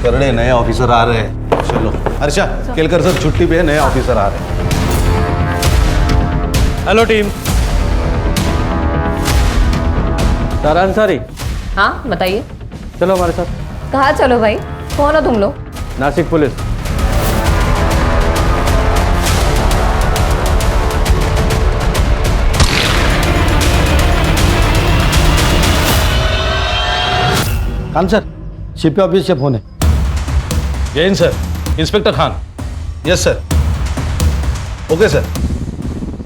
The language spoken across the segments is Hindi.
करड़े नए ऑफिसर आ रहे हैं। चलो हर्षा, केलकर सर छुट्टी पे है, नए ऑफिसर आ रहे हैं। Hello team. सारा अंसारी। हाँ बताइए। चलो हमारे साथ। कहाँ चलो भाई, कौन हो तुम लोग? Nashik police. Khan sir, CP office से फोन है। Jain sir, inspector Khan. Yes sir. Okay sir.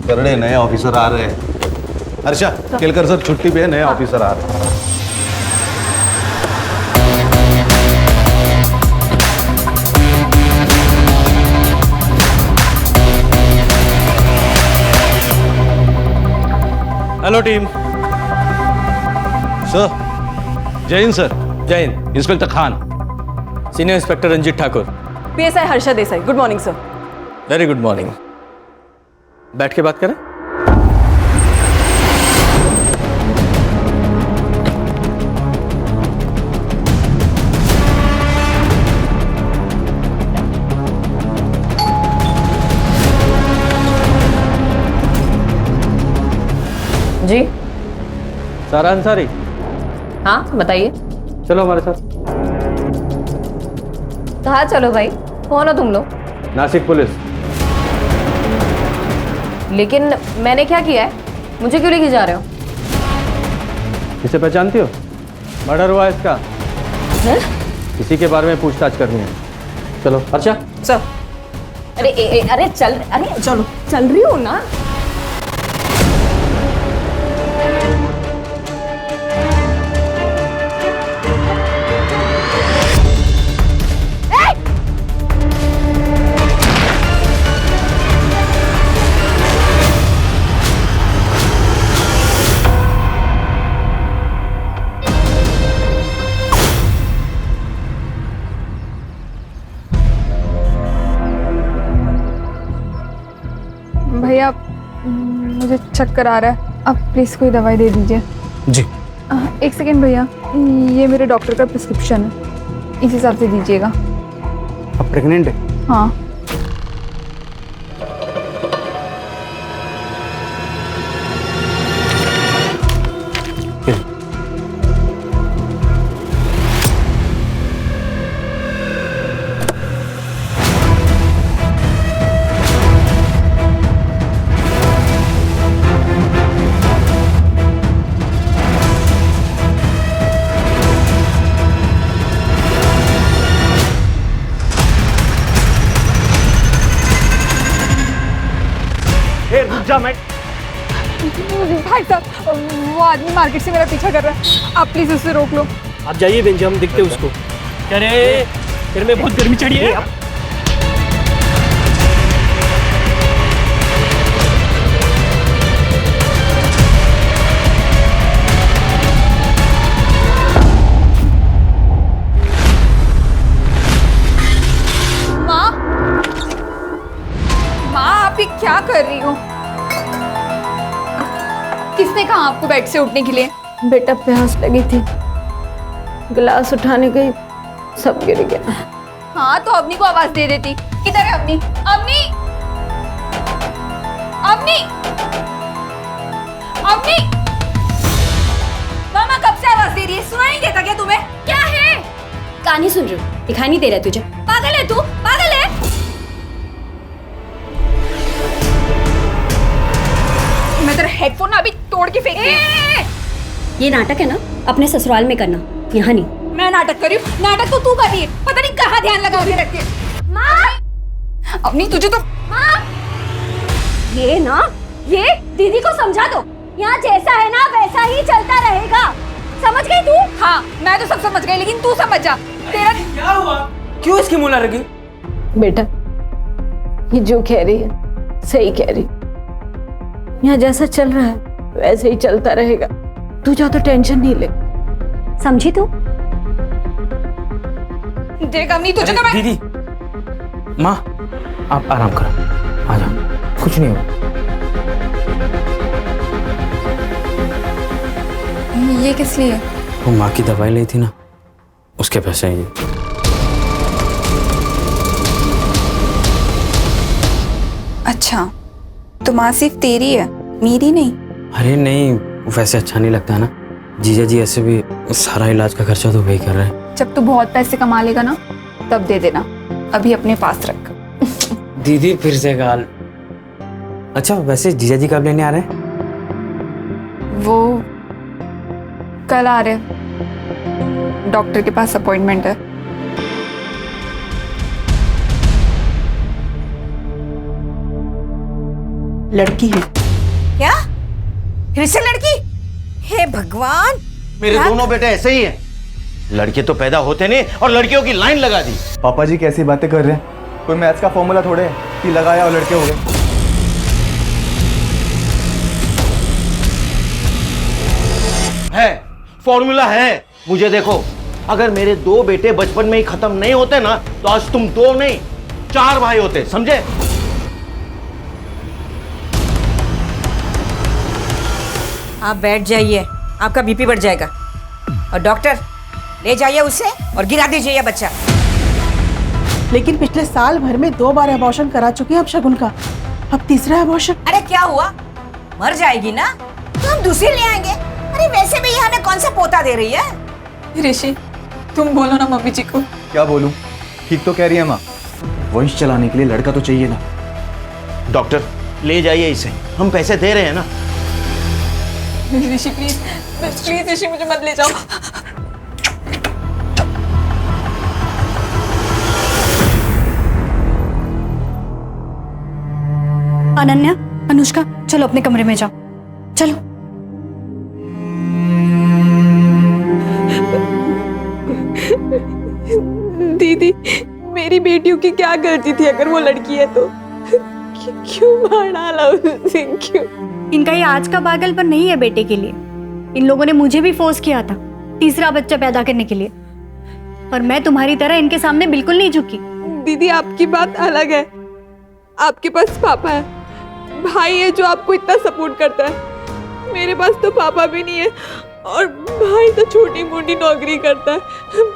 Karde नए ऑफिसर आ रहे हैं। हर्षा, केलकर सर छुट्टी पे है, नए ऑफिसर आ रहे हैं। Hello team. Sir. Jain sir. Jain. Inspector Khan. Senior inspector Ranjit Thakur. PSI Harsha Desai. Good morning sir. Very good morning. बैठ के बात करें। जी। सारा अंसारी। हाँ बताइए। चलो हमारे साथ। कहाँ चलो भाई, कौन हो तुम लोग? नासिक पुलिस। लेकिन मैंने क्या किया है, मुझे क्यों लेके जा रहे हो? इसे पहचानती हो? मर्डर हुआ इसका। हैं? इसी के बारे में पूछताछ करनी है। चलो अच्छा। सर। अरे चलो चल रही हो ना। भैया मुझे चक्कर आ रहा है, आप प्लीज़ कोई दवाई दे दीजिए। जी। एक सेकेंड भैया, ये मेरे डॉक्टर का प्रिस्क्रिप्शन है, इस हिसाब से दीजिएगा। आप प्रेग्नेंट है? हाँ। भाई साहब, वो आदमी मार्केट से मेरा पीछा कर रहा है, आप प्लीज उससे रोक लो। आप जाइए बेंच, हम देखते हैं उसको। अरे फिर में बहुत गर्मी चढ़ी है। माँ, आप ये क्या कर रही हो? किसने कहा आपको बेड से उठने के लिए? बेटा प्यास लगी थी, गिलास उठाने गई, सब गिर गया। हाँ तो अवनी को आवाज दे देती। किधर है अवनी? अवनी, अवनी, अवनी! मामा कब से आवाज दे रही है, सुनाई नहीं देता क्या तुम्हें? क्या है? कहानी सुन रही हूँ, दिखाई नहीं दे रहा तुझे? पागल है तू, पागल है। मैं तेरा हेडफोन अभी तोड़ के फेंक दूँ। ये नाटक है ना, अपने ससुराल में करना, यहाँ नहीं। मैं नाटक कर रही हूँ? नाटक तो तू कर रही है, पता नहीं कहाँ ध्यान लगा के रखती है। माँ, अवनी तुझे तो। माँ, ये ना, ये दीदी को समझा दो, यहाँ जैसा है ना वैसा ही चलता रहेगा, समझ गई तू? हाँ मैं तो सब समझ गई, लेकिन तू समझ जा। तेरा क्या हुआ? क्यों इसकी मुँह लगी? बेटा ये जो कह रही है सही कह रही, यहाँ जैसा चल रहा है वैसे ही चलता रहेगा, तू ज्यादा टेंशन नहीं ले। समझी तू? देख अवनी तुझे तो मैं। दीदी, माँ आप आराम करो, आ जाओ, कुछ नहीं होगा। ये किस लिए? वो माँ की दवाई ली थी ना, उसके पैसे हैं ये। अच्छा, तो माँ सिर्फ तेरी है, मेरी नहीं? अरे नहीं, वैसे अच्छा नहीं लगता है ना। जीजा जी ऐसे भी सारा इलाज का खर्चा तो वही कर रहे हैं। जब तू बहुत पैसे कमा लेगा ना तब दे देना, अभी अपने पास रख। दीदी फिर से गाल। अच्छा वैसे जीजा जी कब लेने आ रहे हैं? वो कल आ रहे, डॉक्टर के पास अपॉइंटमेंट है। लड़की है। क्या? फिर से लड़की? हे भगवान! मेरे दोनों बेटे ऐसे ही हैं। लड़के तो पैदा होते नहीं और लड़कियों की लाइन लगा दी। पापा जी कैसी बातें कर रहे हैं? कोई मैथ्स का फॉर्मूला थोड़े है कि लगाया और लड़के हो गए। है, फॉर्मूला है। मुझे देखो, अगर मेरे 2 बेटे बचपन में ही खत्म नहीं होते ना तो आज तुम 2 नहीं 4 भाई होते, समझे? आप बैठ जाइए, आपका बीपी बढ़ जाएगा। और डॉक्टर ले जाइए उसे और गिरा दीजिए ये बच्चा। लेकिन पिछले साल भर में 2 बार अबॉर्शन करा चुके हैं अब शगुन का, अब तीसरा अबॉर्शन। अरे क्या हुआ, मर जाएगी ना तो हम दूसरी ले आएंगे। अरे वैसे भी ये हमें कौन सा पोता दे रही है? ऋषि, तुम बोलो ना मम्मी जी को। क्या बोलूं? ठीक तो कह रही है माँ, वंश चलाने के लिए लड़का तो चाहिए ना। डॉक्टर ले जाइए इसे, हम पैसे दे रहे हैं ना। ऋषि प्लीज प्लीज ऋषि, मुझे मत ले जाओ। अनन्या, अनुष्का, चलो अपने कमरे में जाओ, चलो। दीदी, मेरी बेटियों की क्या गलती थी अगर वो लड़की है तो? क्यों मार डाला उसे, क्यों? इनका ये आज का पागलपन नहीं है बेटे के लिए। इन लोगों ने मुझे भी फोर्स किया था तीसरा बच्चा पैदा करने के लिए, पर मैं तुम्हारी तरह इनके सामने बिल्कुल नहीं झुकी। दीदी, आपकी बात अलग है। आपके पास पापा है, भाई है जो आपको इतना सपोर्ट करता है। मेरे पास तो पापा भी नहीं है और भाई तो छोटी मोटी नौकरी करता है।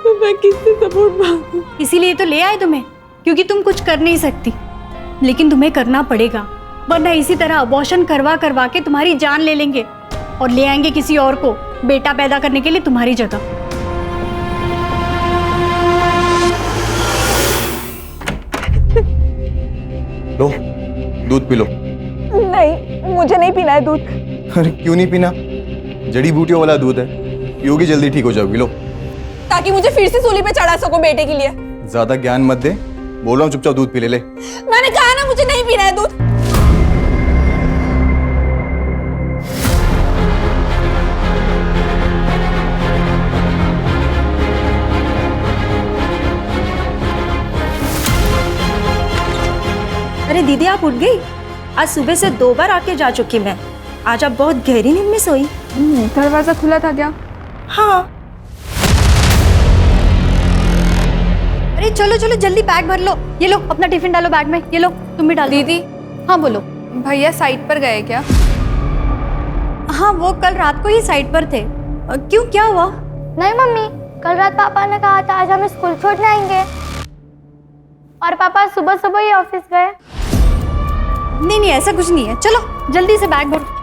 तो मैं किससे सपोर्ट मांगूं? इसीलिए तो ले आए तुम्हें, क्योंकि तुम कुछ कर नहीं सकती, लेकिन तुम्हें करना पड़ेगा, वरना इसी तरह अबॉर्शन करवा करवा के तुम्हारी जान ले लेंगे और ले आएंगे किसी और को बेटा पैदा करने के लिए तुम्हारी जगह। लो, दूध पी लो। नहीं, मुझे नहीं पीना है दूध। अरे क्यों नहीं पीना? जड़ी बूटियों वाला दूध है, पियोगी जल्दी ठीक हो जाओगी। लो। ताकि मुझे फिर से सूली पे चढ़ा सको बेटे के लिए। ज्यादा ज्ञान मत दे, बोल रहा हूँ चुपचाप दूध पी ले। मैंने कहा ना मुझे नहीं पीना है दूध। अरे दीदी, आप उठ गई? आज सुबह से 2 बार आके जा चुकी मैं। आज आप बहुत गहरी नींद में सोई। दरवाजा खुला था क्या? हाँ। अरे चलो चलो जल्दी बैग भर लो। ये लो अपना टिफिन डालो बैग में। ये लो तुम भी डालो। दीदी। हाँ बोलो। भैया साइट पर गए क्या? हाँ, वो कल रात को ही साइट पर थे। क्यों, क्या हुआ? नहीं मम्मी, कल रात पापा ने कहा था आज हमें स्कूल छोड़ने आएंगे और पापा सुबह सुबह ही ऑफिस गए। नहीं नहीं, ऐसा कुछ नहीं है। चलो जल्दी से बैग भरो।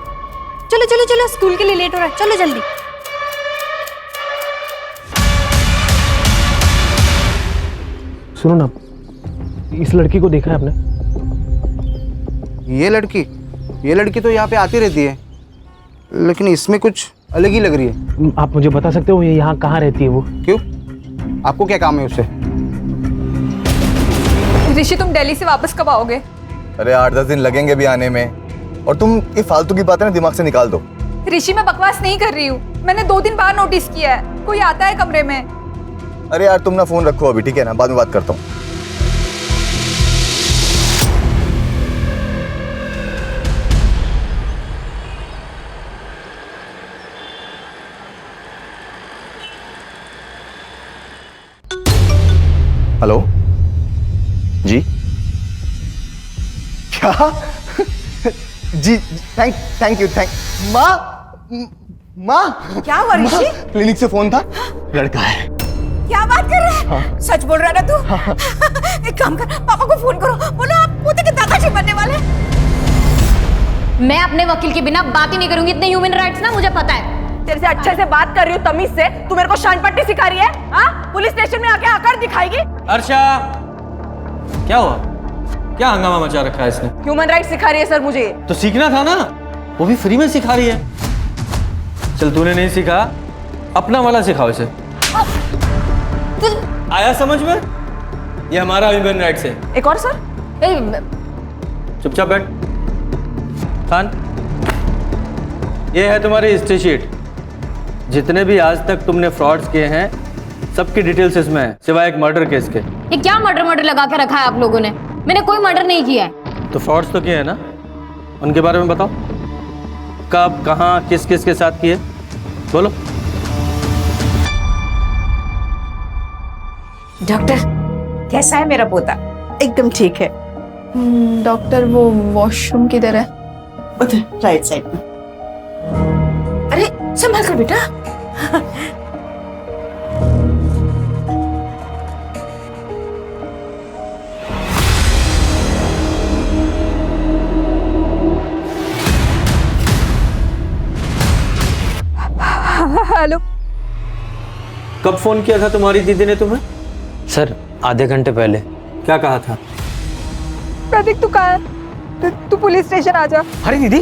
चलो चलो चलो, स्कूल के लिए लेट हो रहा है, चलो जल्दी। सुनो ना, इस लड़की को देखा है आपने? ये लड़की तो यहाँ पे आती रहती है, लेकिन इसमें कुछ अलग ही लग रही है। आप मुझे बता सकते हो ये यहाँ कहाँ रहती है वो? क्यों, आपको क्या काम है उससे? ऋषि, तुम दिल्ली से वापस कब आओगे? अरे 8-10 दिन लगेंगे भी आने में, और तुम ये फालतू की बातें ना दिमाग से निकाल दो। ऋषि, मैं बकवास नहीं कर रही हूँ। मैंने 2 दिन बाद नोटिस किया है, कोई आता है कमरे में। अरे यार तुम ना फोन रखो अभी, ठीक है ना, बाद में बात करता हूँ। हेलो जी, क्या? जी थैंक यू। माँ क्या हुआ ऋषि? क्लिनिक से फोन था, लड़का है। क्या बात कर रहा है? हाँ। सच बोल रहा है ना तू? एक काम कर, पापा को फोन करो, बोलो आप पोते के दादाजी बनने वाले। मैं अपने वकील के बिना बात ही नहीं करूंगी। इतने ह्यूमन राइट्स ना मुझे पता है। तेरे से अच्छे से बात कर रही हूँ तमीज से, तू मेरे को शान पट्टी सिखा रही है? हाँ, पुलिस स्टेशन में आके आकर दिखाएगी? अर्षा, क्या हुआ? क्या हंगामा मचा रखा है इसने? ह्यूमन राइट्स सिखा रही है सर मुझे। तो सीखना था ना, वो भी फ्री में सिखा रही है। चल तूने नहीं सीखा, अपना वाला सिखाओ इसे। आया समझ में? ये हमारा ह्यूमन राइट्स है। एक और सर? चुपचाप बैठ। खान, ये है तुम्हारी हिस्ट्री शीट। जितने भी आज तक तुमने फ्रॉड्स किए हैं सबकी डिटेल्स इसमें है, सिवाय एक मर्डर केस के। ये क्या मर्डर लगा के रखा है आप लोगों ने? मैंने कोई मर्डर नहीं किया है। तो फ्रॉड्स तो किए हैं ना, उनके बारे में बताओ। कब, कहाँ, किस किस के साथ किए, बोलो। डॉक्टर, कैसा है मेरा पोता? एकदम ठीक है। डॉक्टर वो वॉशरूम किधर है? उधर राइट साइड में। अरे संभाल कर बेटा। हेलो, कब फोन किया था तुम्हारी दीदी ने तुम्हें? सर आधे घंटे पहले। क्या कहा था? प्रतीक तू कहाँ है? तू पुलिस स्टेशन आ जा। अरे दीदी,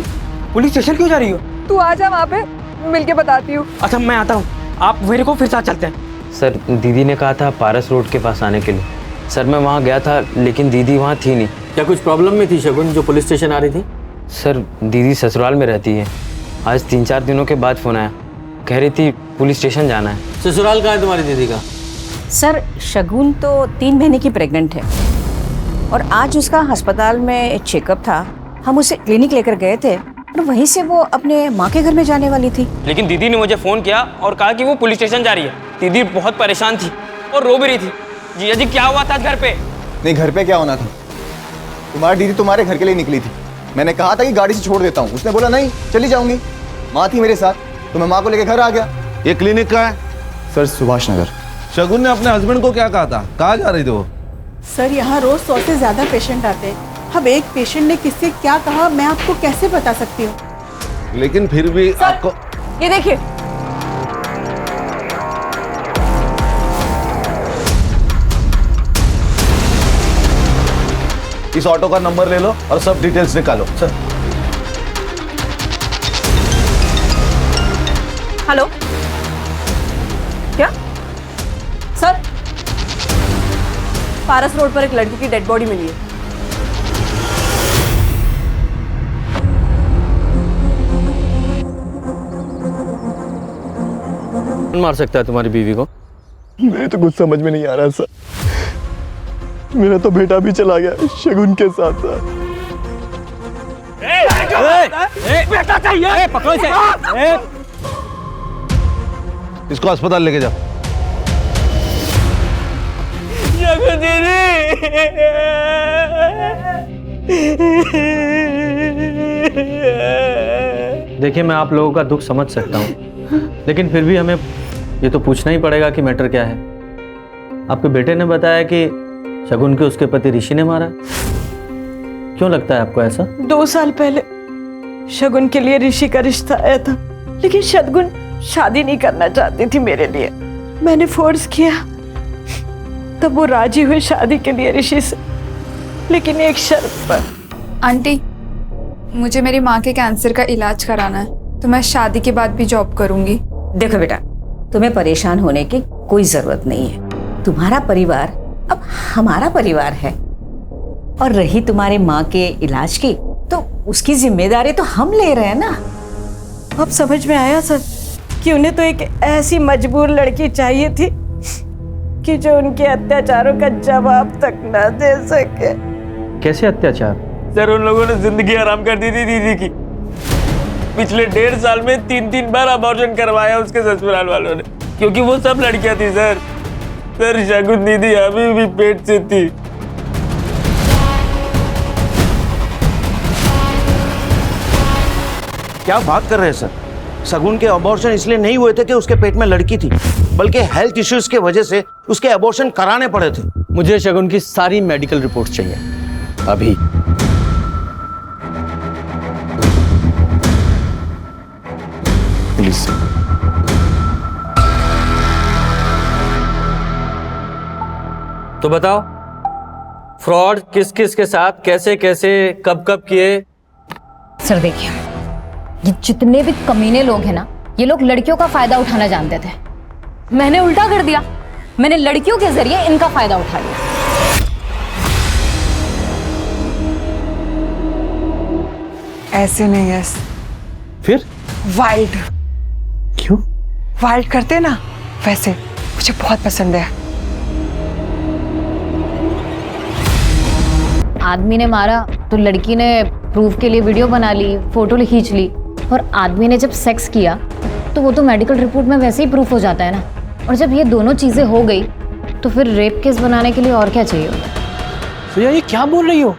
पुलिस स्टेशन क्यों जा रही हो? तू आ जा, वहाँ पे मिलके बताती हूँ। अच्छा मैं आता हूँ, आप मेरे को फिर साथ चलते हैं। सर दीदी ने कहा था पारस रोड के पास आने के लिए। सर मैं वहाँ गया था लेकिन दीदी वहाँ थी नहीं। क्या कुछ प्रॉब्लम में थी शगुन जो पुलिस स्टेशन आ रही थी? सर दीदी ससुराल में रहती है। आज 3-4 दिनों के बाद फोन आया, कह रही थी पुलिस स्टेशन जाना है। ससुराल कहाँ है तुम्हारी दीदी का? सर शगुन तो 3 महीने की प्रेग्नेंट है और आज उसका अस्पताल में चेकअप था। हम उसे क्लिनिक लेकर गए थे और वहीं से वो अपने माँ के घर में जाने वाली थी। लेकिन दीदी ने मुझे फोन किया और कहा कि वो पुलिस स्टेशन जा रही है। दीदी बहुत परेशान थी और रो भी रही थी। जीजा जी क्या हुआ था घर पे? नहीं, घर पे क्या होना था? तुम्हारी दीदी तुम्हारे घर के लिए निकली थी। मैंने कहा था कि गाड़ी से छोड़ देता हूँ, उसने बोला नहीं चली जाऊंगी। माँ थी मेरे साथ तो मैं माँ को लेकर घर आ गया। ये क्लिनिक का है? सर सुभाष नगर। शगुन ने अपने हस्बैंड को क्या कहा था? कहाँ जा रही थी वो? सर यहाँ रोज 100 से ज्यादा पेशेंट आते हैं। अब एक पेशेंट ने किससे क्या कहा मैं आपको कैसे बता सकती हूँ? लेकिन फिर भी आपको ये देखिए, इस ऑटो का नंबर ले लो और सब डिटेल्स निकालो। सर हेलो, क्या सर? पारस रोड पर एक लड़की की डेड बॉडी मिली है। कौन मार सकता है तुम्हारी बीवी को? मेरे तो कुछ समझ में नहीं आ रहा सर। मेरा तो बेटा भी चला गया शगुन के साथ साथ। बेटा चाहिए, पकड़ो इसे। इसको अस्पताल लेके जाओ। देखिए मैं आप लोगों का दुख समझ सकता हूँ, लेकिन फिर भी हमें ये तो पूछना ही पड़ेगा कि मैटर क्या है। आपके बेटे ने बताया कि शगुन के उसके पति ऋषि ने मारा। क्यों लगता है आपको ऐसा? 2 साल पहले शगुन के लिए ऋषि का रिश्ता आया था, लेकिन शगुन शादी नहीं करना चाहती थी मेरे लिए। मैंने फोर्स किया तब वो राजी हुई शादी के लिए ऋषि से, लेकिन एक शर्त पर। आंटी, मुझे मेरी माँ के कैंसर का इलाज कराना है तो मैं शादी के बाद भी जॉब करूंगी। देखो बेटा, तुम्हें परेशान होने की कोई जरूरत नहीं है। तुम्हारा परिवार अब हमारा परिवार है और रही तुम्हारी माँ के इलाज की तो उसकी जिम्मेदारी तो हम ले रहे हैं ना। अब समझ में आया सर कि उन्हें तो एक ऐसी मजबूर लड़की चाहिए थी कि जो उनके अत्याचारों का जवाब तक न दे सके। कैसे अत्याचार? सर उन लोगों ने जिंदगी आराम कर दी थी दीदी की। पिछले 1.5 साल में 3-3 बार अबॉर्शन करवाया उसके ससुराल वालों ने, क्योंकि वो सब लड़कियां थी सर। सर शगुन दीदी अभी भी पेट से थी। क्या बात कर रहे हैं सर? शगुन के अबॉर्शन इसलिए नहीं हुए थे कि उसके पेट में लड़की थी, बल्कि हेल्थ इश्यूज के वजह से उसके अबॉर्शन कराने पड़े थे। मुझे शगुन की सारी मेडिकल रिपोर्ट्स चाहिए अभी। तो बताओ, फ्रॉड किस किस के साथ, कैसे कैसे, कब कब किए? सर देखिए, ये जितने भी कमीने लोग हैं ना, ये लोग लड़कियों का फायदा उठाना जानते थे। मैंने उल्टा कर दिया, मैंने लड़कियों के जरिए इनका फायदा उठा लिया। ऐसे नहीं है, फिर वाइल्ड। क्यों? वाइल्ड करते ना, वैसे मुझे बहुत पसंद है। आदमी ने मारा तो लड़की ने प्रूफ के लिए वीडियो बना ली, फोटो खींच ली, और आदमी ने जब सेक्स किया तो वो तो मेडिकल रिपोर्ट में वैसे ही प्रूफ हो जाता है ना। और जब ये दोनों चीजें हो गई तो फिर रेप केस बनाने के लिए और क्या चाहिए होता? जोया ये क्या बोल रही हो?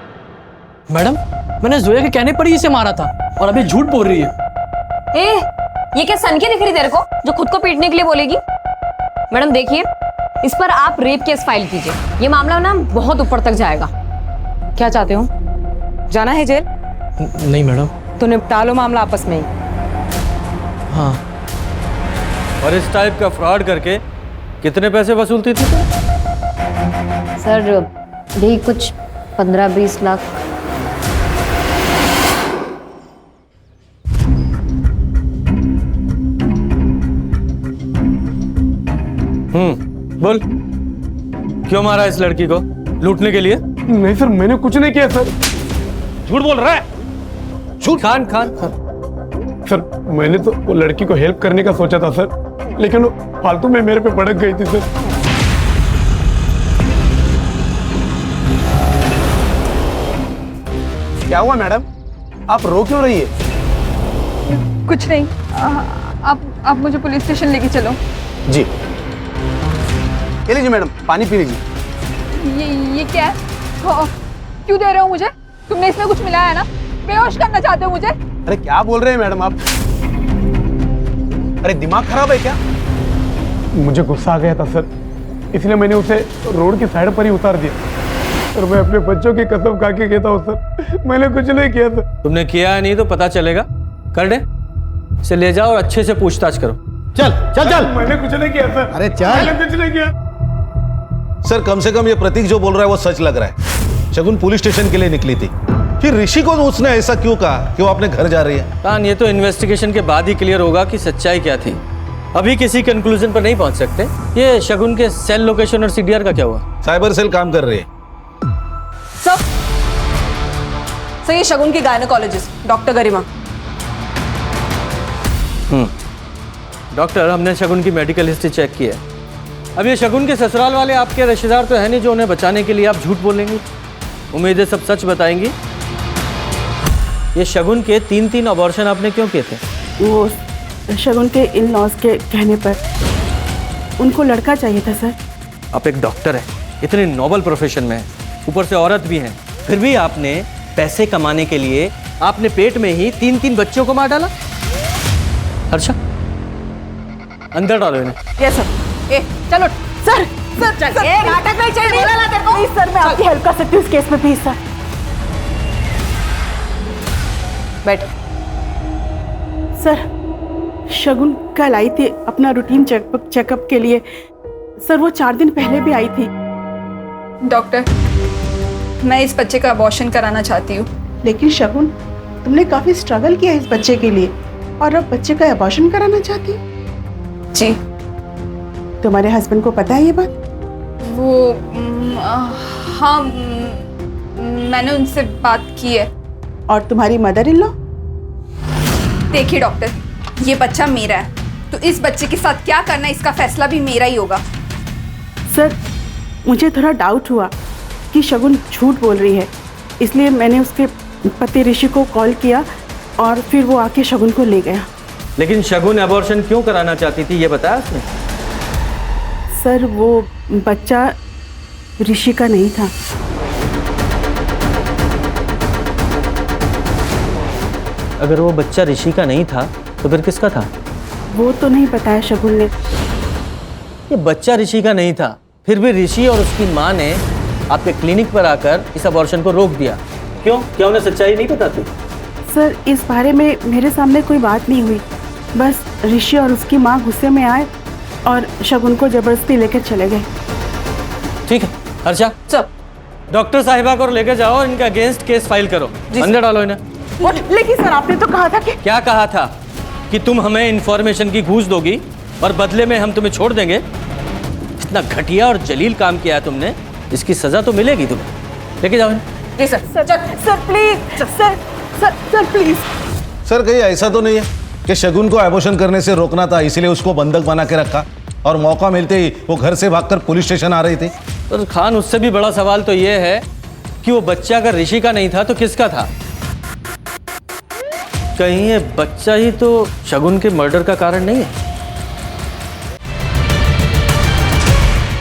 मैडम, मैंने जोया के कहने पर ही इसे मारा था और अभी झूठ बोल रही है। ए, ये क्या सनकी दिख रही तेरे को जो खुद को पीटने के लिए बोलेगी? मैडम देखिए, इस पर आप रेप केस फाइल कीजिए, ये मामला ना बहुत ऊपर तक जाएगा। क्या चाहते हो, जाना है जेल? नहीं मैडम। तो निपटा लो मामला आपस में ही। हाँ। और इस टाइप का फ्रॉड करके कितने पैसे वसूलती थी तुम? सर यही कुछ 15-20 लाख। बोल, क्यों मारा इस लड़की को? लूटने के लिए? नहीं सर, मैंने कुछ नहीं किया सर। झूठ बोल रहा है? झूठ। खान सर मैंने तो वो लड़की को हेल्प करने का सोचा था सर, लेकिन वो फालतू में मेरे पे भड़क गई थी सर। क्या हुआ मैडम, आप रो क्यों रही है? कुछ नहीं, आप मुझे पुलिस स्टेशन लेके चलो। जी, ये लीजिए मैडम, पानी पी लीजिए। ये क्या है? क्यों दे रहे हो मुझे? तुमने इसमें कुछ मिलाया है ना? बेहोश करना चाहते हो मुझे? अरे क्या बोल रहे हैं मैडम आप? अरे दिमाग खराब है क्या? मुझे गुस्सा आ गया था सर, इसलिए मैंने उसे रोड की साइड पर ही उतार दिया। और मैं अपने बच्चों की कसम खा के कहता हूँ सर, मैंने कुछ नहीं किया सर। तुमने किया नहीं तो पता चलेगा। कर दे, इसे ले जाओ और अच्छे से पूछताछ करो। चल चल चल। मैंने कुछ नहीं किया सर। अरे चल। मैंने कुछ नहीं किया सर, कम से कम ये प्रतीक जो बोल रहा है वो सच लग रहा है। शगुन पुलिस स्टेशन के लिए निकली थी, फिर ऋषि को उसने ऐसा क्यों कहा कि वो अपने घर जा रही है? कान, ये तो इन्वेस्टिगेशन के बाद ही क्लियर होगा कि सच्चाई क्या थी। अभी किसी कंक्लूजन पर नहीं पहुंच सकते। ये शगुन के सेल लोकेशन और सीडीआर का क्या हुआ? साइबर सेल काम कर रही है। सर ये शगुन की गायनेकोलॉजिस्ट डॉक्टर गरिमा। डॉक्टर, हमने शगुन की मेडिकल हिस्ट्री चेक की है। अब ये शगुन के ससुराल वाले आपके रिश्तेदार तो है नहीं जो उन्हें बचाने के लिए आप झूठ बोलेंगी। उम्मीद है सब सच बताएंगी। ये शगुन के 3 अबॉर्शन आपने क्यों किए थे? वो शगुन के इन लॉज के कहने पर उनको लड़का चाहिए था सर। आप एक डॉक्टर हैं, इतने नोबल प्रोफेशन में, ऊपर से औरत भी हैं, फिर भी आपने पैसे कमाने के लिए आपने पेट में ही 3 बच्चों को मार डाला। हर्षा, अंदर डालो इन्हें। Yes sir. ए चलो सर। सर चल, ए नाटक नहीं चाहिए, बोला ना तेरे को। प्लीज सर, मैं आपकी हेल्प कर सकती हूँ इस केस में, प्लीज सर। बैठ। सर शगुन कल आई थी अपना रूटीन चेकअप के लिए। सर वो 4 दिन पहले भी आई थी। डॉक्टर, मैं इस बच्चे का अबॉर्शन कराना चाहती हूँ। लेकिन शगुन, तुमने काफी स्ट्रगल किया इस बच्चे के लिए और अब बच्चे का अबॉर्शन कराना चाहती हो? जी। तुम्हारे हस्बैंड को पता है ये बात? वो हाँ, मैंने उनसे बात की है। और तुम्हारी मदर इन लॉ? देखिए डॉक्टर, ये बच्चा मेरा है, तो इस बच्चे के साथ क्या करना है इसका फैसला भी मेरा ही होगा। सर मुझे थोड़ा डाउट हुआ कि शगुन झूठ बोल रही है, इसलिए मैंने उसके पति ऋषि को कॉल किया और फिर वो आके शगुन को ले गया। लेकिन शगुन अबॉर्शन क्यों कराना चाहती थी ये बताया उसने? सर वो बच्चा ऋषि का नहीं था। अगर वो बच्चा ऋषि का नहीं था तो फिर किसका था? वो तो नहीं बताया शगुन ने। ये बच्चा ऋषि का नहीं था, फिर भी ऋषि और उसकी माँ ने आपके क्लिनिक पर आकर इस अबॉर्शन को रोक दिया। क्यों? क्या उन्हें सच्चाई नहीं बताती? सर इस बारे में मेरे सामने कोई बात नहीं हुई, बस ऋषि और उसकी माँ गुस्से में आए और शगुन को जबरदस्ती लेकर चले गए। ठीक है, हर्षा सर डॉक्टर साहिबा को लेकर जाओ, इनके अगेंस्ट केस फाइल करो, अंदर डालो इन्हें। लेकिन सर आपने तो कहा था कि क्या कहा था? कि तुम हमें इंफॉर्मेशन की घूस दोगी और बदले में हम तुम्हें छोड़ देंगे। इतना घटिया और जलील काम किया है तुमने, इसकी सजा तो मिलेगी तुम्हें। लेके जाओ इन्हें। जी sir sir please sir please. Sir कहीं ऐसा तो नहीं है कि शगुन को एबॉर्शन करने से रोकना था, इसलिए उसको बंधक बना के रखा और मौका मिलते ही वो घर से भागकर पुलिस स्टेशन आ रही थी? तो खान, उससे भी बड़ा सवाल तो ये है कि वो बच्चा अगर ऋषि का नहीं था तो किसका था? कहीं ये बच्चा ही तो शगुन के मर्डर का कारण नहीं है?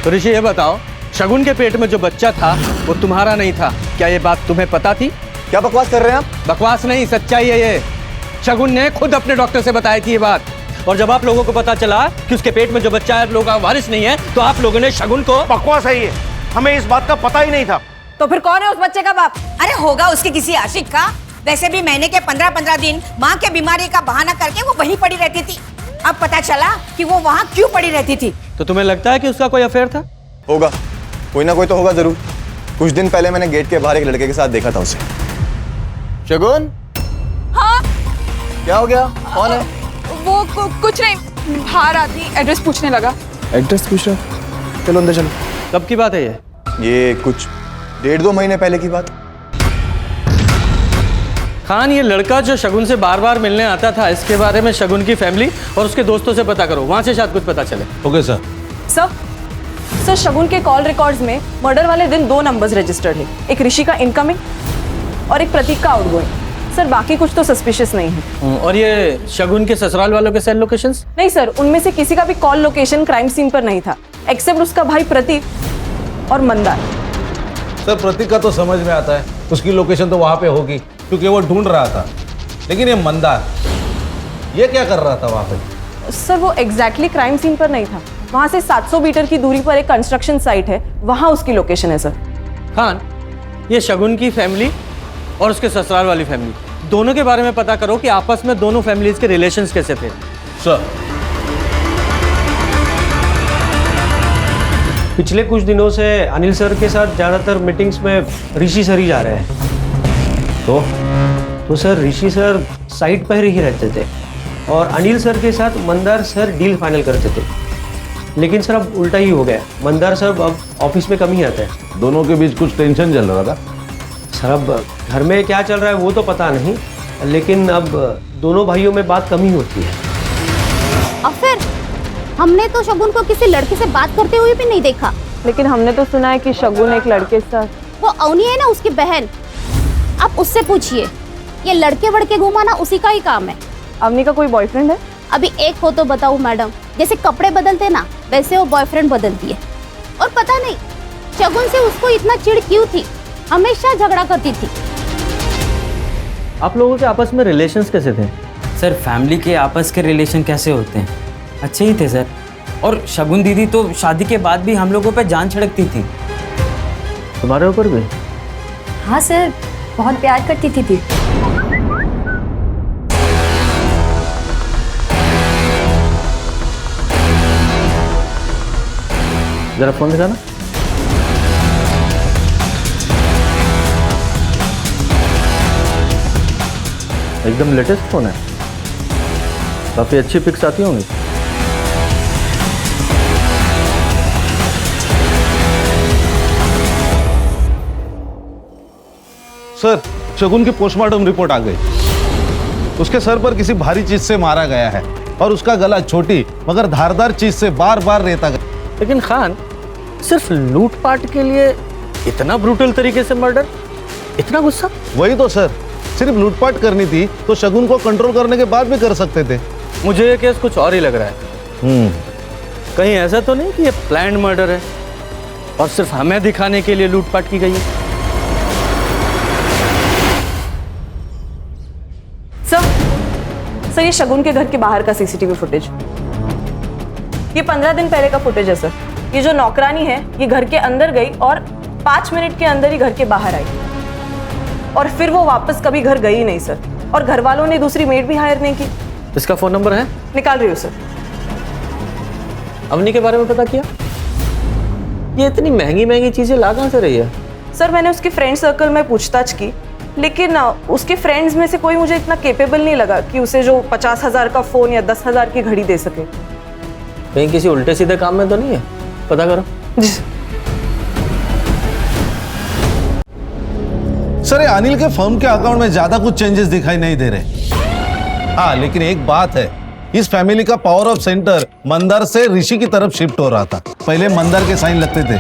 तो ऋषि ये बताओ, शगुन के पेट में जो बच्चा था वो तुम्हारा नहीं था, क्या ये बात तुम्हें पता थी? क्या बकवास कर रहे हैं आप? बकवास नहीं, सच्चाई है ये। शगुन ने खुद अपने डॉक्टर से बताई थी ये बात, और जब आप लोगों को पता चला कि उसके पेट में जो बच्चा है आप लोगों का वारिस नहीं है, तो आप लोगों ने शगुन को। बकवास है ये, हमें इस बात का पता ही नहीं था। तो फिर कौन है उस बच्चे का बाप? अरे होगा उसके किसी आशिक का। वैसे भी महीने के 15-15 दिन माँ के बीमारी का बहाना करके वो वहीं पड़ी रहती थी। अब पता चला कि वो वहाँ क्यों पड़ी रहती थी। तो तुम्हें लगता है कि उसका कोई अफेयर था? होगा, कोई ना कोई तो होगा जरूर। कुछ दिन पहले मैंने गेट के बाहर एक लड़के के साथ देखा था उसे। शगुन, हाँ क्या हो गया? कौन है वो? कुछ नहीं, बाहर आती एड्रेस पूछने लगा। एड्रेस पूछ रहा? चलो अंदर चलो। कब की बात है ये कुछ 1.5-2 महीने पहले की बात। खान, ये लड़का जो शगुन से बार बार मिलने आता था, इसके बारे में शगुन की फैमिली और उसके दोस्तों से पता करो, वहां से शायद कुछ पता चले। Okay sir. सर शगुन के कॉल रिकॉर्ड्स में मर्डर वाले दिन 2 नंबर्स रजिस्टर्ड है, एक ऋषि का इनकमिंग और एक प्रतीक का आउटगोइंग। सर बाकी कुछ तो सस्पिशियस नहीं है। और ये शगुन के ससुराल वालों के सेल लोकेशंस? नहीं सर, उनमें से किसी का भी कॉल लोकेशन क्राइम सीन पर नहीं था, एक्सेप्ट उसका भाई प्रतीक और मंदार। सर प्रतीक का तो समझ में आता है, उसकी लोकेशन तो वहां पे होगी क्योंकि वो ढूंढ रहा था। लेकिन ये मंदार, ये क्या कर रहा था वहां पे? सर वो एग्जैक्टली क्राइम सीन पर नहीं था, वहां से 700 मीटर की दूरी पर एक कंस्ट्रक्शन साइट है, वहां उसकी लोकेशन है। सर खान, ये शगुन की फैमिली और उसके ससुराल वाली फैमिली दोनों के बारे में पता करो कि आपस में दोनों फैमिलीज के रिलेशंस कैसे थे। सर पिछले कुछ दिनों से अनिल सर के साथ ज़्यादातर मीटिंग्स में ऋषि सर ही जा रहे हैं। तो सर ऋषि सर साइट पर ही रहते थे और अनिल सर के साथ मंदार सर डील फाइनल करते थे। लेकिन सर अब उल्टा ही हो गया, मंदार सर अब ऑफिस में कम ही आते हैं। दोनों के बीच कुछ टेंशन चल रहा था? सर अब घर में क्या चल रहा है वो तो पता नहीं, लेकिन अब दोनों भाइयों में बात कम ही होती है। और फिर हमने तो शगुन को किसी लड़के से बात करते हुए भी नहीं देखा। लेकिन हमने तो सुना है कि शगुन एक लड़के के साथ। वो अवनी है ना, उसकी बहन, आप उससे पूछिए। ये लड़के वड़के घुमाना उसी का ही काम है। अवनी का कोई बॉयफ्रेंड है? अभी एक हो तो बताऊं मैडम, जैसे कपड़े बदलते ना वैसे वो बॉयफ्रेंड बदलती है। और पता नहीं शगुन से उसको इतना चिढ़ क्यों थी, हमेशा झगड़ा करती थी। आप लोगों के आपस में रिलेशंस कैसे थे? सर फैमिली के आपस के रिलेशन कैसे होते हैं, अच्छे ही थे सर। और शगुन दीदी तो शादी के बाद भी हम लोगों पे जान छिड़कती थी। तुम्हारे ऊपर भी? हाँ सर, बहुत प्यार करती थी। जरा फोन दिखाना। एकदम लेटेस्ट फोन है, काफी अच्छी पिक्स आती होंगी। सर शगुन की पोस्टमार्टम रिपोर्ट आ गई। उसके सर पर किसी भारी चीज से मारा गया है और उसका गला छोटी मगर धारदार चीज से बार बार रेता गया। लेकिन खान, सिर्फ लूटपाट के लिए इतना ब्रूटल तरीके से मर्डर, इतना गुस्सा? वही तो सर, सिर्फ लूटपाट करनी थी तो शगुन को कंट्रोल करने के बाद भी कर सकते थे। मुझे ये केस कुछ और ही लग रहा है। कहीं ऐसा तो नहीं कि ये प्लान्ड मर्डर है और सिर्फ हमें दिखाने के लिए लूटपाट की गई है? सर ये शगुन के घर के बाहर का सीसीटीवी फुटेज, ये 15 दिन पहले का फुटेज है सर। ये जो नौकरानी है ये घर के अंदर गई और 5 मिनट के अंदर ही घर के बाहर आई और फिर वो वापस कभी घर गई नहीं सर। और घर वालों ने दूसरी मेड भी हायर नहीं की। इसका फोन नंबर है? निकाल रही हूँ सर। अवनी के बारे में पता किया? ये इतनी महंगी महंगी चीजें ला कहाँ से रही है? सर मैंने उसके फ्रेंड सर्कल में पूछताछ की, लेकिन उसके फ्रेंड्स में से कोई मुझे इतना केपेबल नहीं लगा कि उसे जो 50,000 का फ़ोन या 10,000 की घड़ी दे सके। कहीं किसी उल्टे सीधे काम में तो नहीं है? पता करो। जी सर, ये अनिल के फर्म के अकाउंट में ज्यादा कुछ चेंजेस दिखाई नहीं दे रहे। हाँ, लेकिन एक बात है, इस फैमिली का पावर ऑफ सेंटर मंदार से ऋषि की तरफ शिफ्ट हो रहा था। पहले मंदार के साइन लगते थे,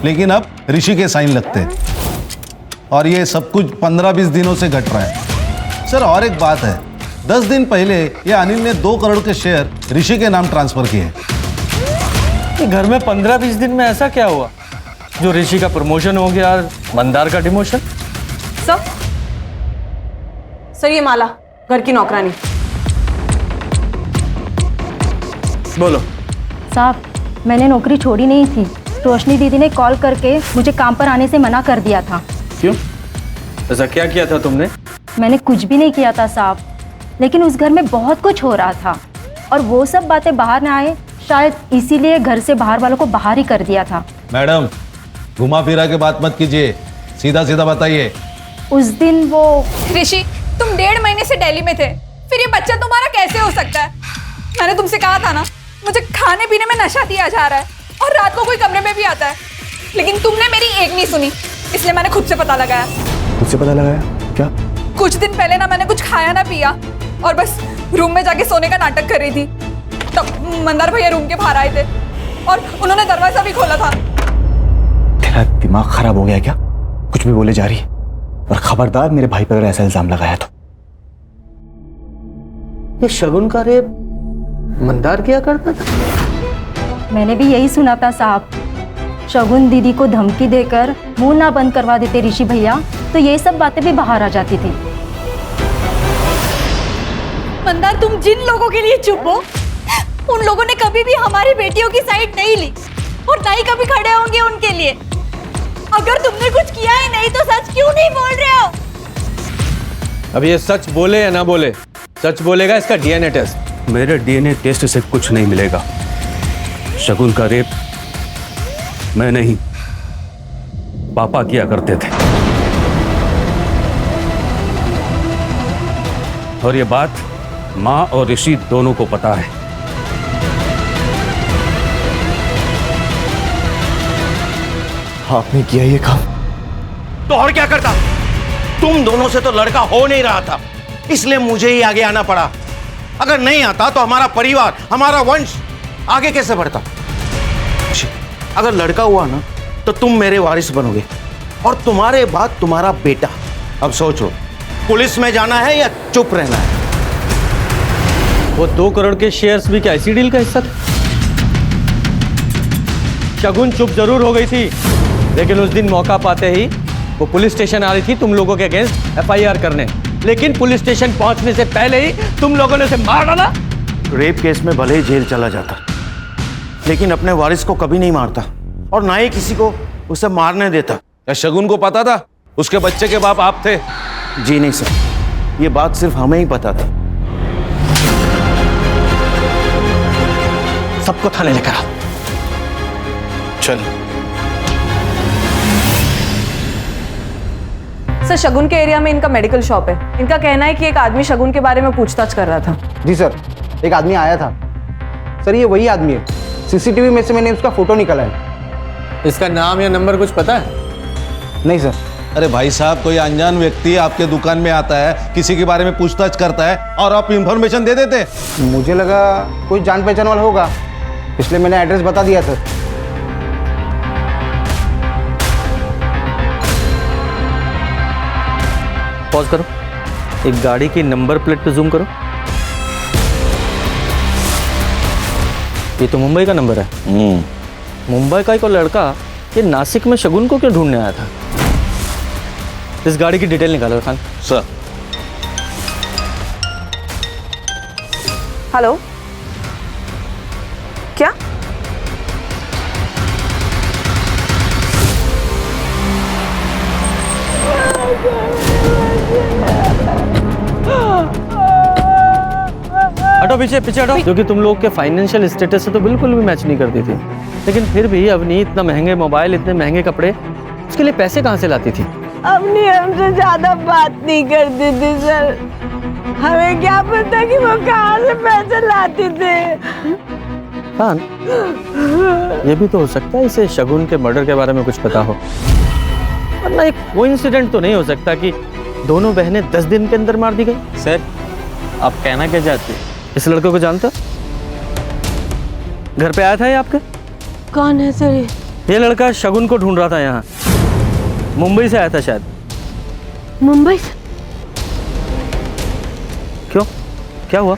लेकिन अब ऋषि के साइन लगते हैं, और ये सब कुछ 15-20 दिनों से घट रहा है। सर, और एक बात है, 10 दिन पहले ये अनिल ने 2 करोड़ के शेयर ऋषि के नाम ट्रांसफर किए। घर में 15-20 दिन में ऐसा क्या हुआ जो ऋषि का प्रमोशन हो गया और मंदार का डिमोशन? सर ये माला घर की नौकरानी। बोलो। साहब, मैंने नौकरी छोड़ी नहीं थी। रोशनी दीदी ने कॉल करके मुझे काम पर आने से मना कर दिया था। क्यों? ऐसा क्या किया था तुमने? मैंने कुछ भी नहीं किया था साहब, लेकिन उस घर में बहुत कुछ हो रहा था और वो सब बातें बाहर ना आए, शायद इसीलिए घर से बाहर वालों को बाहर ही कर दिया था। मैडम, घुमा फिरा के बात मत कीजिए, सीधा सीधा बताइए। उस दिन वो ऋषि, तुम 1.5 महीने से दिल्ली में थे, फिर ये बच्चा तुम्हारा कैसे हो सकता है? मैंने तुमसे कहा था ना, मुझे खाने पीने में नशा दिया जा रहा है और रात को कोई कमरे में भी आता है, लेकिन तुमने मेरी एक नहीं सुनी, इसलिए मैंने खुद से पता लगाया। खुद से पता लगाया? क्या? कुछ दिन पहले ना मैंने कुछ खाया ना पिया और बस रूम में जाके सोने का नाटक कर रही थी, तब मंदार भैया रूम के बाहर आए थे और उन्होंने दरवाजा भी खोला था। तेरा दिमाग खराब हो गया क्या? कुछ भी बोले जा रही है, और खबरदार मेरे भाई पर अगर ऐसा इल्जाम लगाया तो। ये शगुन का रेप मंदार किया करता था? मैंने भी यही सुना था साहब। शगुन दीदी को धमकी देकर मुंह ना बंद करवा देते ऋषि भैया, तो ये सब बातें भी बाहर आ जाती थी। मंदार, तुम जिन लोगों के लिए चुप हो, उन लोगों ने कभी भी हमारी बेटियों की साइड नहीं ली और ना ही कभी खड़े होंगे उनके लिए। अगर तुमने कुछ किया ही नहीं तो सच क्यों नहीं बोल रहे हो? अब ये सच बोले या ना बोले, सच बोलेगा इसका डीएनए टेस्ट। मेरे डीएनए टेस्ट से कुछ नहीं मिलेगा। शगुन का रेप मैं नहीं, पापा किया करते थे, और ये बात माँ और ऋषि दोनों को पता है। आपने किया ये काम? तो और क्या करता? तुम दोनों से तो लड़का हो नहीं रहा था, इसलिए मुझे ही आगे आना पड़ा। अगर नहीं आता तो हमारा परिवार, हमारा वंश आगे कैसे बढ़ता? अगर लड़का हुआ ना तो तुम मेरे वारिस बनोगे और तुम्हारे बाद तुम्हारा बेटा। अब सोचो, पुलिस में जाना है या चुप रहना है? वो 2 करोड़ के शेयर्स भी क्या इसी डील का हिस्सा थे? शगुन चुप जरूर हो गई थी, लेकिन उस दिन मौका पाते ही वो पुलिस स्टेशन आ रही थी तुम लोगों के अगेंस्ट एफआईआर करने, लेकिन पुलिस स्टेशन पहुंचने से पहले ही तुम लोगों ने उसे मार डाला। रेप केस में भले ही जेल चला जाता, लेकिन अपने वारिस को कभी नहीं मारता और ना ही किसी को उसे मारने देता। क्या शगुन को पता था उसके बच्चे के बाप आप थे? जी नहीं सर, ये बात सिर्फ हमें ही पता था। सबको थाने लेकर आओ। चल। सर, शगुन के एरिया में इनका मेडिकल शॉप है। इनका कहना है कि एक आदमी शगुन के बारे में पूछताछ कर रहा था। जी सर, एक आदमी आया था। सर, ये वही आदमी है। सीसीटीवी में से मैंने उसका फोटो निकाला है। इसका नाम या नंबर कुछ पता है? नहीं सर। अरे भाई साहब, कोई अनजान व्यक्ति आपके दुकान में आता है, किसी के बारे में पूछताछ करता है और आप इंफॉर्मेशन दे देते? मुझे लगा कोई जान पहचान वाला होगा, इसलिए मैंने एड्रेस बता दिया सर। पॉज करो, एक गाड़ी की नंबर प्लेट पे जूम करो। ये तो मुंबई का नंबर है। मुंबई का एक और लड़का ये नासिक में शगुन को क्यों ढूंढने आया था? इस गाड़ी की डिटेल निकालो खान। सर। हेलो, क्या? हटो पीछे, पीछे हटो। क्योंकि तुम लोग के फाइनेंशियल स्टेटस से तो बिल्कुल भी मैच नहीं करती थी। लेकिन फिर भी अवनी इतना महंगे मोबाइल, इतने महंगे कपड़े, उसके लिए पैसे कहाँ से लाती थी? अपनी हमसे ज्यादा बात नहीं करती थी सर। हमें क्या पता कि वो कहाँ से पैसे लाती थे। खान, ये भी तो हो सकता है इसे शगुन के मर्डर के बारे में कुछ पता हो, वरना एक कोइंसिडेंट तो नहीं हो सकता कि दोनों बहनें 10 दिन के अंदर मार दी गई। सर, आप कहना क्या चाहते? इस लड़के को जानते हो? घर पे आया था ये आपके? कौन है सर ये लड़का शगुन को ढूंढ रहा था यहाँ, मुंबई से आया था शायद। मुंबई से? क्यों, क्या हुआ?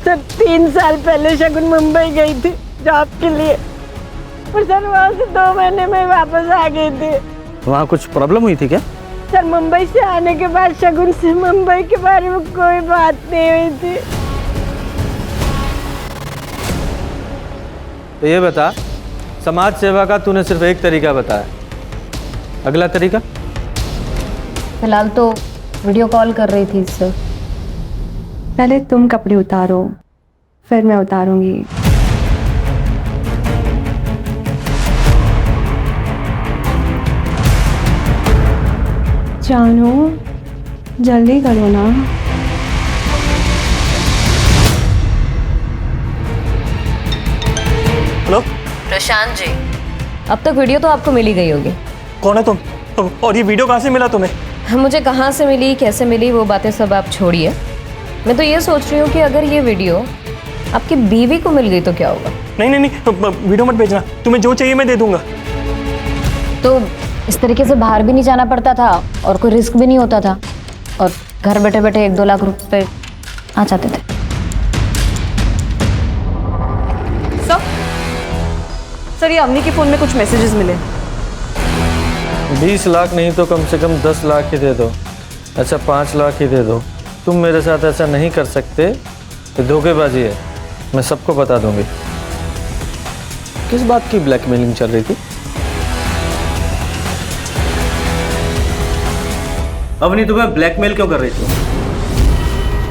सर 3 साल पहले शगुन मुंबई गई थी जॉब के लिए, और सर वहाँ से 2 महीने में वापस आ गई थी। वहाँ कुछ प्रॉब्लम हुई थी क्या? सर मुंबई से आने के बाद शगुन से मुंबई के बारे में कोई बात नहीं हुई थी। तो ये बता, समाज सेवा का तूने सिर्फ एक तरीका बताया, अगला तरीका? फिलहाल तो वीडियो कॉल कर रही थी सर। पहले तुम कपड़े उतारो, फिर मैं उतारूंगी। जानू, जल्दी करो ना। हेलो प्रशांत जी, अब तक वीडियो तो आपको मिल ही गई होगी। कौन है तुम? और ये वीडियो कहाँ से मिला तुम्हें? मुझे कहाँ से मिली, कैसे मिली, वो बातें सब आप छोड़िए। मैं तो ये सोच रही हूँ कि अगर ये वीडियो आपकी बीवी को मिल गई तो क्या होगा? नहीं, वीडियो मत भेजना, तुम्हें जो चाहिए मैं दे दूंगा। तो इस तरीके से बाहर भी नहीं जाना पड़ता था और कोई रिस्क भी नहीं होता था, और घर बैठे बैठे 1-2 लाख रुपए आ जाते थे। सर, ये अवनी के फोन में कुछ मैसेजेस मिले। 20 लाख नहीं तो कम से कम 10 लाख ही दे दो। अच्छा 5 लाख ही दे दो। तुम मेरे साथ ऐसा नहीं कर सकते, ये धोखेबाजी है, मैं सबको बता दूंगी। किस बात की ब्लैकमेलिंग चल रही थी? अवनी तुम्हें ब्लैकमेल क्यों कर रही थी?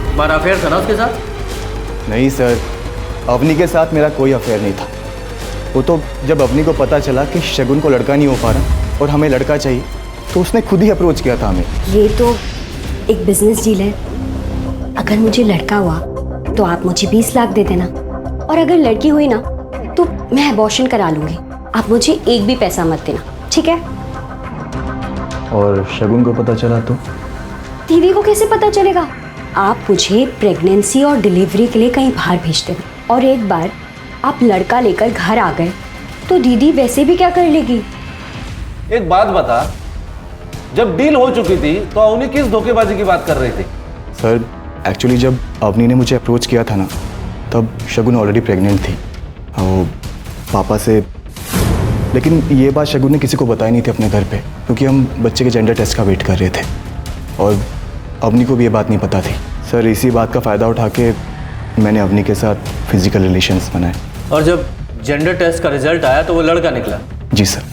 तुम्हारा अफेयर था ना उसके साथ? नहीं सर, अवनी के साथ मेरा कोई अफेयर नहीं था। वो तो जब अवनी को पता चला कि शगुन को लड़का नहीं हो पा रहा और हमें लड़का चाहिए, तो उसने खुद ही अप्रोच किया था हमें। ये तो एक बिजनेस डील है। अगर मुझे लड़का हुआ तो आप मुझे 20 लाख दे देना, और अगर लड़की हुई ना तो मैं अबॉर्शन करा लूंगी। आप मुझे एक भी पैसा मत देना, ठीक है? और शगुन को पता चला तो? दीदी को कैसे पता चलेगा? आप मुझे प्रेगनेंसी और डिलीवरी के लिए कहीं बाहर भेज देना, और एक बार आप लड़का लेकर घर आ गए तो दीदी वैसे भी क्या कर लेगी? एक बात बता, जब डील हो चुकी थी तो अवनी किस धोखेबाजी की बात कर रही थी? सर एक्चुअली जब अवनी ने मुझे अप्रोच किया था ना, तब शगुन ऑलरेडी प्रेग्नेंट थी और पापा से। लेकिन ये बात शगुन ने किसी को बताई नहीं थी अपने घर पे, क्योंकि हम बच्चे के जेंडर टेस्ट का वेट कर रहे थे, और अवनी को भी ये बात नहीं पता थी। सर इसी बात का फ़ायदा उठा के मैंने अवनी के साथ फिजिकल रिलेशंस बनाए। और जब जेंडर टेस्ट का रिजल्ट आया तो वो लड़का निकला? जी सर,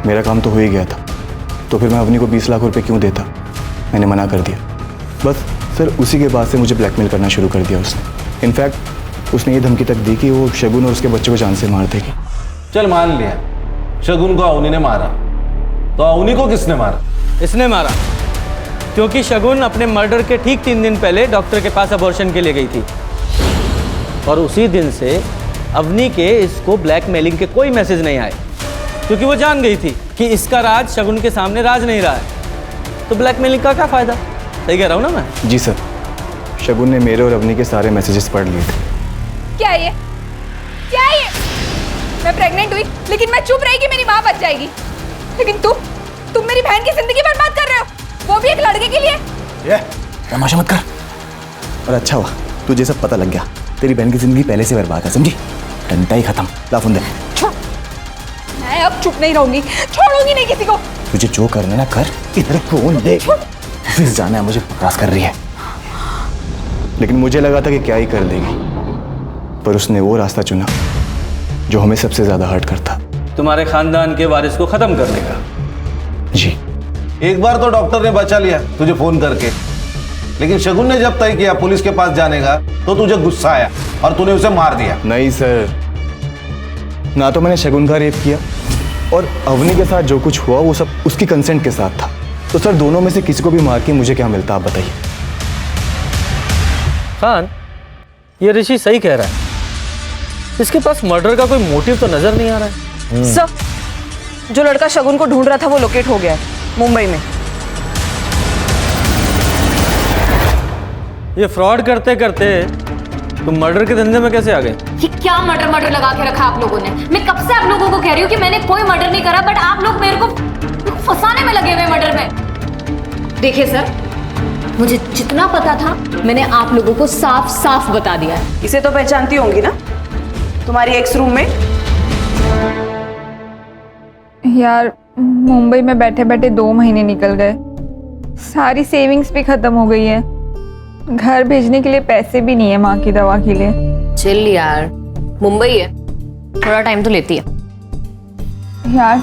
मेरा काम तो हो ही गया था, तो फिर मैं अवनी को 20 लाख रुपए क्यों देता? मैंने मना कर दिया। बस सर उसी के बाद से मुझे ब्लैकमेल करना शुरू कर दिया उसने। इनफैक्ट उसने ये धमकी तक दी कि वो शगुन और उसके बच्चे को जान से मार देगी। चल मान लिया शगुन को अवनी ने मारा, तो अवनी को किसने मारा? इसने मारा, क्योंकि शगुन अपने मर्डर के ठीक 3 दिन पहले डॉक्टर के पास अबॉर्शन के लिए गई थी, और उसी दिन से अवनी के इसको ब्लैकमेलिंग के कोई मैसेज नहीं आए, क्योंकि वो जान गई थी कि इसका राज शगुन के सामने राज नहीं रहा है, तो ब्लैकमेलिंग का क्या फायदा? सही कह रहा हूँ ना मैं? जी सर, शगुन ने मेरे और अवनी के सारे मैसेजेस पढ़ लिए थे। क्या ये? क्या ये? मैं प्रेग्नेंट हुई लेकिन मैं चुप रही कि मेरी माँ बच जाएगी, लेकिन तुम मेरी बहन की जिंदगी बर्बाद कर रहे हो, वो भी एक लड़के के लिए। ये तमाशा मत कर। और अच्छा हुआ तुझे सब पता लग गया, तेरी बहन की जिंदगी पहले से बर्बाद है, समझी? डंडा ही खत्म। ला फोन दे। मैं अब चुप नहीं रहूंगी, छोड़ूंगी नहीं किसी को। तुझे जो करना ना कर, इधर फोन दे। ऑफिस जाना है मुझे, बकवास कर रही है। लेकिन मुझे लगा था कि क्या ही कर देगी, पर उसने वो रास्ता चुना जो हमें सबसे ज्यादा हर्ट करता। तुम्हारे खानदान के वारिस को खत्म करने का। जी। एक बार तो डॉक्टर ने बचा लिया तुझे फोन करके, लेकिन शगुन ने जब तय किया पुलिस के पास जाने का, तो तुझे गुस्सा आया और तूने उसे मार दिया। नहीं सर, ना तो मैंने शगुन का रेप किया और अवनी के साथ जो कुछ हुआ वो सब उसकी कंसेंट के साथ था। तो सर दोनों में से किसी को भी मार के मुझे क्या मिलता, आप बताइए। खान, ये ऋषि सही कह रहा है, इसके पास मर्डर का कोई मोटिव तो नजर नहीं आ रहा है। सर, जो लड़का शगुन को ढूंढ रहा था वो लोकेट हो गया है मुंबई में। ये फ्रॉड करते करते तुम मर्डर के धंधे में कैसे आ गए? ये क्या मर्डर लगा के रखा आप लोगों ने? मैं कब से आप लोगों को कह रही हूँ कि मैंने कोई मर्डर नहीं करा, बट आप लोग मेरे को फंसाने में लगे हुए मर्डर में। देखिए सर, मुझे जितना पता था मैंने आप लोगों को साफ साफ बता दिया है। इसे तो पहचानती होंगी ना, तुम्हारी एक्स रूममेट। यार मुंबई में बैठे बैठे 2 महीने निकल गए, सारी सेविंग्स भी खत्म हो गई है, घर भेजने के लिए पैसे भी नहीं है माँ की दवा के लिए। चिल यार, मुंबई है, थोड़ा टाइम तो लेती है। यार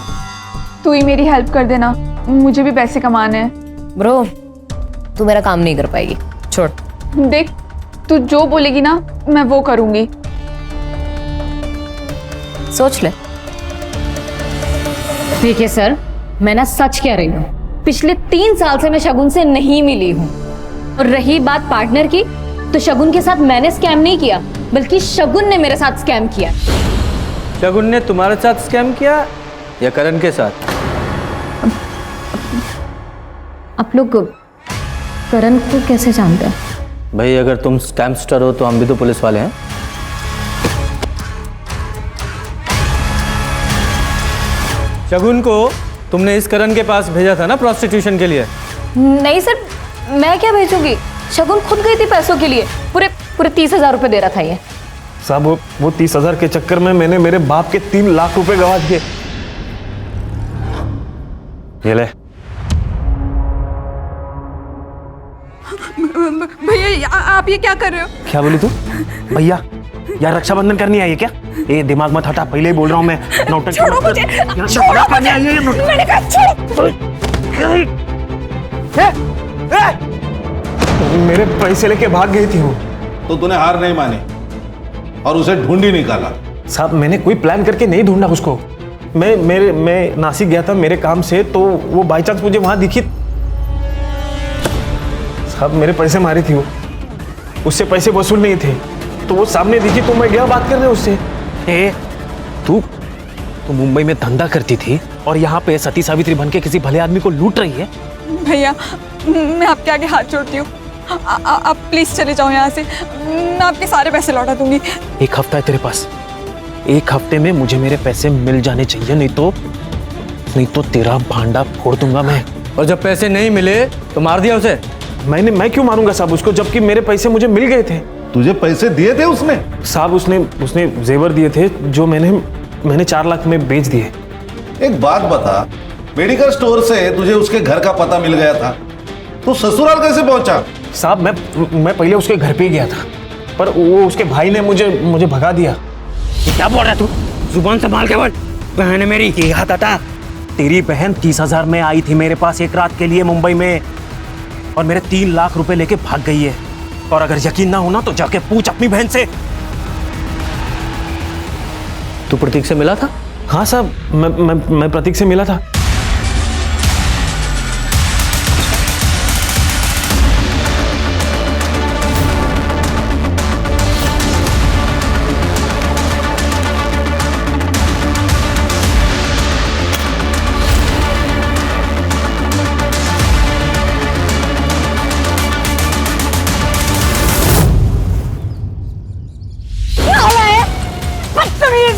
तू ही मेरी हेल्प कर देना, मुझे भी पैसे कमाने हैं। ब्रो, तू मेरा काम नहीं कर पाएगी, छोड़। देख, तू जो बोलेगी ना मैं वो करूंगी। सोच ले। देखिए सर, मैं ना सच कह रही हूँ, पिछले 3 साल से मैं शगुन से नहीं मिली हूँ। और रही बात पार्टनर की, तो शगुन के साथ मैंने स्कैम नहीं किया, बल्कि शगुन ने मेरे साथ स्कैम किया। शगुन ने तुम्हारे साथ स्कैम किया या करण के साथ? आप लोग करण को कैसे जानते हैं? भाई अगर तुम स्कैमस्टर हो तो हम भी तो पुलिस वाले हैं। शगुन को तुमने इस करण के पास भेजा था ना प्रोस्टिट्यूशन के लिए? नहीं सर, मैं क्या भेजूंगी, शगुन खुद गई थी पैसों के लिए, पूरे 30,000 रुपए दे रहा था ये। साहब वो 30,000 के चक्कर में मैंने मेरे बाप के 3 लाख रुपए गवा दिए। ये ले। भैया आप ये क्या कर रहे हो? क्या बोली तू? भैया यार रक्षाबंधन करनी आई है क्या? ये दिमाग मत हटा, पहले ही बोल रहा हूँ मैं। नौटंकी छोड़ो मुझे, छोड़ो मुझे, मैंने कहा छोड़ो। मेरे पैसे लेके भाग गई थी वो। तो तूने हार नहीं मानी और उसे ढूंढ ही निकाला? साहब मैंने कोई प्लान करके नहीं ढूंढा उसको। मैं नासिक गया था मेरे काम से, तो वो बाई चांस मुझे वहां दिखी। साहब मेरे पैसे मारे थी वो, उससे पैसे वसूल नहीं थे, तो वो सामने दिखी तो मैं गया बात करने उससे। तू मुंबई में धंधा करती थी और यहाँ पे सती सावित्री बन के किसी भले आदमी को लूट रही है। भैया मैं आपके आगे हाथ जोड़ती हूँ, आप प्लीज चले जाओ यहाँ से, मैं आपके सारे पैसे लौटा दूंगी। 1 हफ्ता है तेरे पास, 1 हफ्ते में मुझे मेरे पैसे मिल जाने चाहिए, नहीं तो तेरा भांडा फोड़ दूंगा मैं। और जब पैसे नहीं मिले तो मार दिया उसे? मैं क्यों मारूंगा साहब उसको, जबकि मेरे पैसे मुझे मिल गए थे। तुझे पैसे दिए थे उसने? साहब उसने जेवर दिए थे जो मैंने 4 लाख में बेच दिए। एक बात बता, मेडिकल स्टोर से तुझे उसके घर का पता मिल गया था, तो ससुराल कैसे पहुंचा? साहब मैं पहले उसके घर पे ही गया था, पर वो उसके भाई ने मुझे भगा दिया। ये क्या बोल रहा है तू? जुबान संभाल के बोल। बहन मेरी की हाथ आता। तेरी बहन 30,000 में आई थी मेरे पास 1 रात के लिए मुंबई में, और मेरे 3 लाख रुपए लेके भाग गई है। और अगर यकीन ना होना तो जाके पूछ अपनी बहन से। तू प्रतीक से मिला था? हाँ साहब, मैं प्रतीक से मिला था।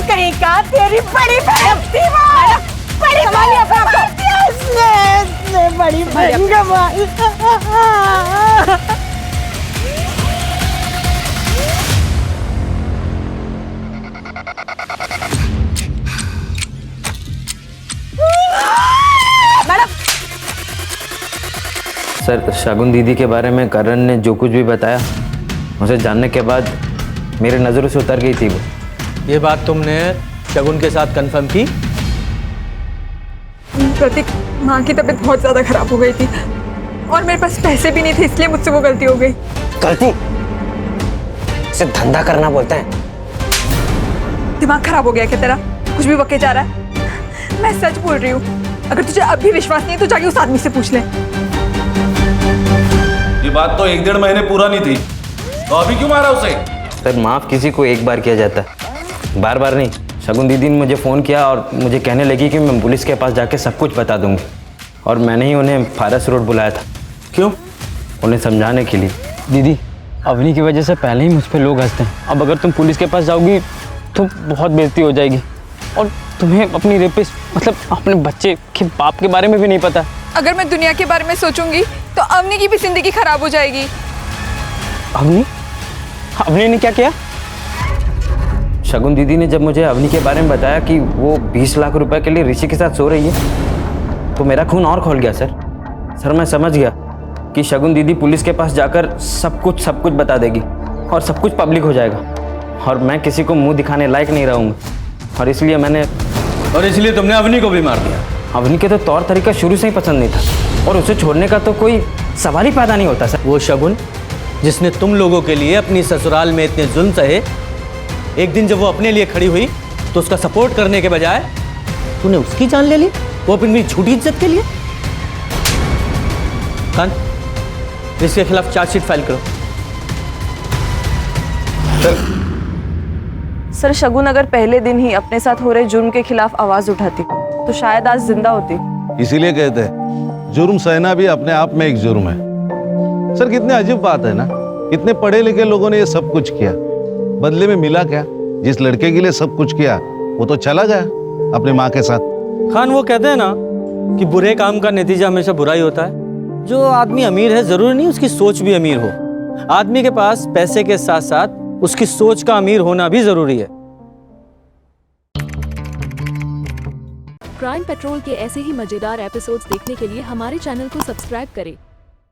कहीं का तेरी बड़ी बहन थी, बड़ी बड़ी बहन कमाई। सर, शगुन दीदी के बारे में करण ने जो कुछ भी बताया, उसे जानने के बाद मेरे नज़रों से उतर गई थी वो। ये बात तुमने शगुन के साथ कंफर्म की? प्रतीक, माँ की तबीयत बहुत ज्यादा खराब हो गई थी और मेरे पास पैसे भी नहीं थे, इसलिए मुझसे वो गलती हो गई। गलती? इसे धंधा करना बोलते हैं। दिमाग खराब हो गया क्या तेरा? कुछ भी बके जा रहा है। मैं सच बोल रही हूँ, अगर तुझे अब भी विश्वास नहीं है तो जाके उस आदमी से पूछ ले। ये बात तो 1-1.5 महीने पूरा नहीं थी, तो अभी क्यों मारा उसे? सर माफ़ किसी को एक बार किया जाता है, बार बार नहीं। शगुन दीदी ने मुझे फ़ोन किया और मुझे कहने लगी कि मैं पुलिस के पास जाके सब कुछ बता दूंगी, और मैंने ही उन्हें फारस रोड बुलाया था। क्यों? उन्हें समझाने के लिए। दीदी, अवनी की वजह से पहले ही मुझ पे लोग हंसते हैं। अब अगर तुम पुलिस के पास जाओगी तो बहुत बेइज्जती हो जाएगी, और तुम्हें अपनी रेपिस्ट मतलब अपने बच्चे के बाप के बारे में भी नहीं पता। अगर मैं दुनिया के बारे में सोचूंगी तो अवनी की भी जिंदगी खराब हो जाएगी। अवनी? अवनी ने क्या किया? शगुन दीदी ने जब मुझे अवनी के बारे में बताया कि वो 20 लाख रुपए के लिए ऋषि के साथ सो रही है, तो मेरा खून और खौल गया सर। मैं समझ गया कि शगुन दीदी पुलिस के पास जाकर सब कुछ बता देगी और सब कुछ पब्लिक हो जाएगा, और मैं किसी को मुंह दिखाने लायक नहीं रहूँगा, और इसलिए तुमने अवनी को भी मार दिया। अवनी के तो तौर तरीका शुरू से ही पसंद नहीं था, और उसे छोड़ने का तो कोई सवाल ही पैदा नहीं होता सर। वो शगुन जिसने तुम लोगों के लिए अपनी ससुराल में इतने जुल्म सहे, एक दिन जब वो अपने लिए खड़ी हुई तो उसका सपोर्ट करने के बजाय तूने उसकी जान ले ली, वो अपनी झूठी इज्जत के लिए। कान, इसके खिलाफ चार्जशीट फाइल करो। सर शगुन अगर पहले दिन ही अपने साथ हो रहे जुर्म के खिलाफ आवाज उठाती तो शायद आज जिंदा होती। इसीलिए कहते हैं जुर्म सहना भी अपने आप में एक जुर्म है। सर कितनी अजीब बात है ना, इतने पढ़े लिखे लोगों ने ये सब कुछ किया, बदले में मिला क्या? जिस लड़के के लिए सब कुछ किया वो तो चला गया अपनी माँ के साथ। खान, वो कहते हैं ना कि बुरे काम का नतीजा हमेशा बुरा ही होता है। जो आदमी अमीर है जरूरी नहीं उसकी सोच भी अमीर हो। आदमी के पास पैसे के साथ साथ उसकी सोच का अमीर होना भी जरूरी है। क्राइम पेट्रोल के ऐसे ही मजेदार एपिसोड्स देखने के लिए हमारे चैनल को सब्सक्राइब करें